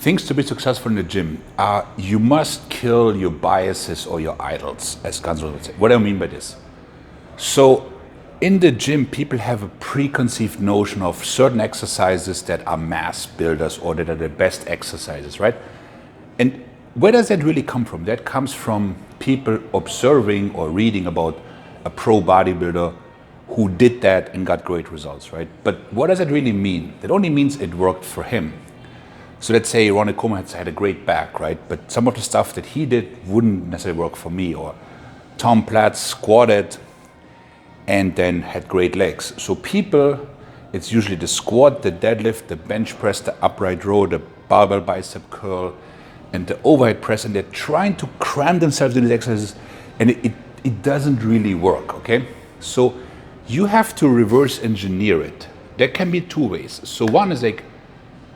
things to be successful in the gym are you must kill your biases or your idols, as Gunsel would say. What do I mean by this? So in the gym, people have a preconceived notion of certain exercises that are mass builders or that are the best exercises, right? And where does that really come from? That comes from people observing or reading about a pro bodybuilder who did that and got great results, right? But what does it really mean? That only means it worked for him. So let's say Ronnie Coleman had a great back, right? But some of the stuff that he did wouldn't necessarily work for me. Or Tom Platz squatted and then had great legs. So people, it's usually the squat, the deadlift, the bench press, the upright row, the barbell bicep curl, and the overhead press, and they're trying to cram themselves into these exercises, and it doesn't really work, okay? So you have to reverse engineer it. There can be two ways. So one is like,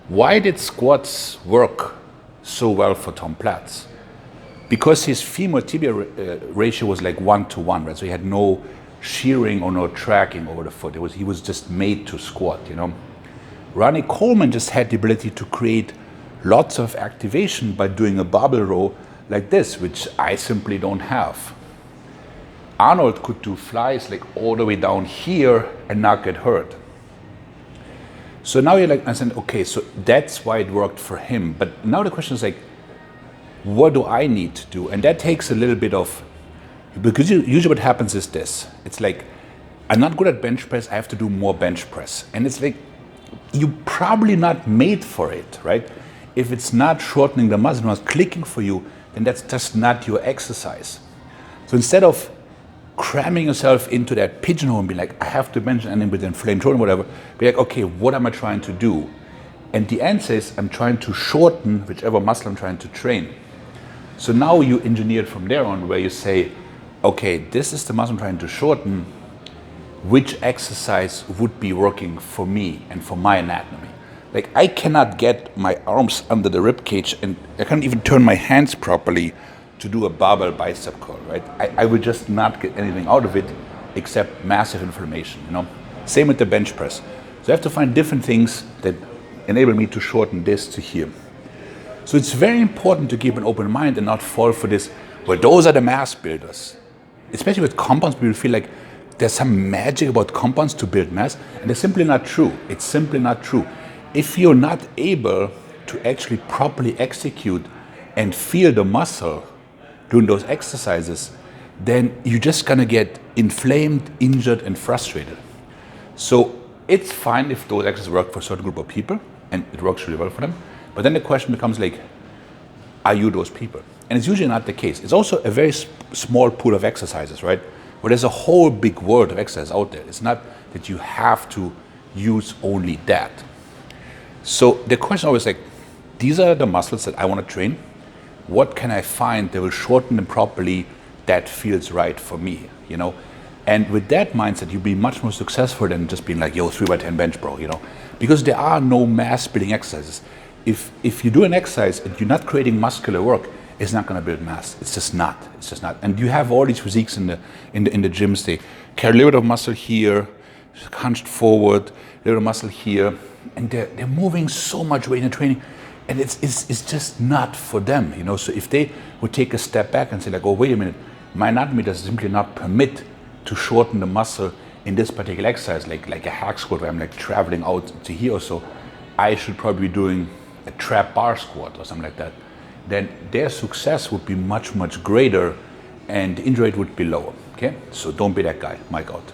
why did squats work so well for Tom Platz? Because his femur-tibia ratio was like 1-to-1, right? So he had no shearing or no tracking over the foot. He was just made to squat, you know. Ronnie Coleman just had the ability to create lots of activation by doing a barbell row like this, which I simply don't have. Arnold could do flies like all the way down here and not get hurt. So now you're like, I said, okay, so that's why it worked for him. But now the question is like, what do I need to do? And that takes a little bit of, because usually what happens is this. It's like, I'm not good at bench press, I have to do more bench press. And it's like, you're probably not made for it, right? If it's not shortening the muscle, not clicking for you, then that's just not your exercise. So instead of cramming yourself into that pigeonhole and be like, I have to bench and then with inflamed shoulder, whatever, be like, okay, what am I trying to do? And the answer is, I'm trying to shorten whichever muscle I'm trying to train. So now you engineer it from there on, where you say, okay, this is the muscle I'm trying to shorten. Which exercise would be working for me and for my anatomy? Like, I cannot get my arms under the rib cage, and I can't even turn my hands properly to do a barbell bicep curl, right? I would just not get anything out of it except massive inflammation, you know? Same with the bench press. So I have to find different things that enable me to shorten this to here. So it's very important to keep an open mind and not fall for this, well, those are the mass builders. Especially with compounds, people feel like there's some magic about compounds to build mass, and it's simply not true. It's simply not true. If you're not able to actually properly execute and feel the muscle doing those exercises, then you're just gonna get inflamed, injured, and frustrated. So it's fine if those exercises work for a certain group of people, and it works really well for them, but then the question becomes like, are you those people? And it's usually not the case. It's also a very small pool of exercises, right? Where there's a whole big world of exercise out there. It's not that you have to use only that. So the question always like, these are the muscles that I want to train. What can I find that will shorten them properly that feels right for me, you know? And with that mindset, you'll be much more successful than just being like, yo, 3x10 bench, bro, you know? Because there are no mass building exercises. If you do an exercise and you're not creating muscular work, it's not going to build mass. It's just not. It's just not. And you have all these physiques in the gyms. They carry a little bit of muscle here, hunched forward, a little muscle here, and they're moving so much weight in the training, and it's just not for them, you know. So if they would take a step back and say like, oh, wait a minute, my anatomy does simply not permit to shorten the muscle in this particular exercise, like a hack squat where I'm like traveling out to here or so, I should probably be doing a trap bar squat or something like that. Then their success would be much, much greater and the injury rate would be lower, okay? So don't be that guy. Mike out.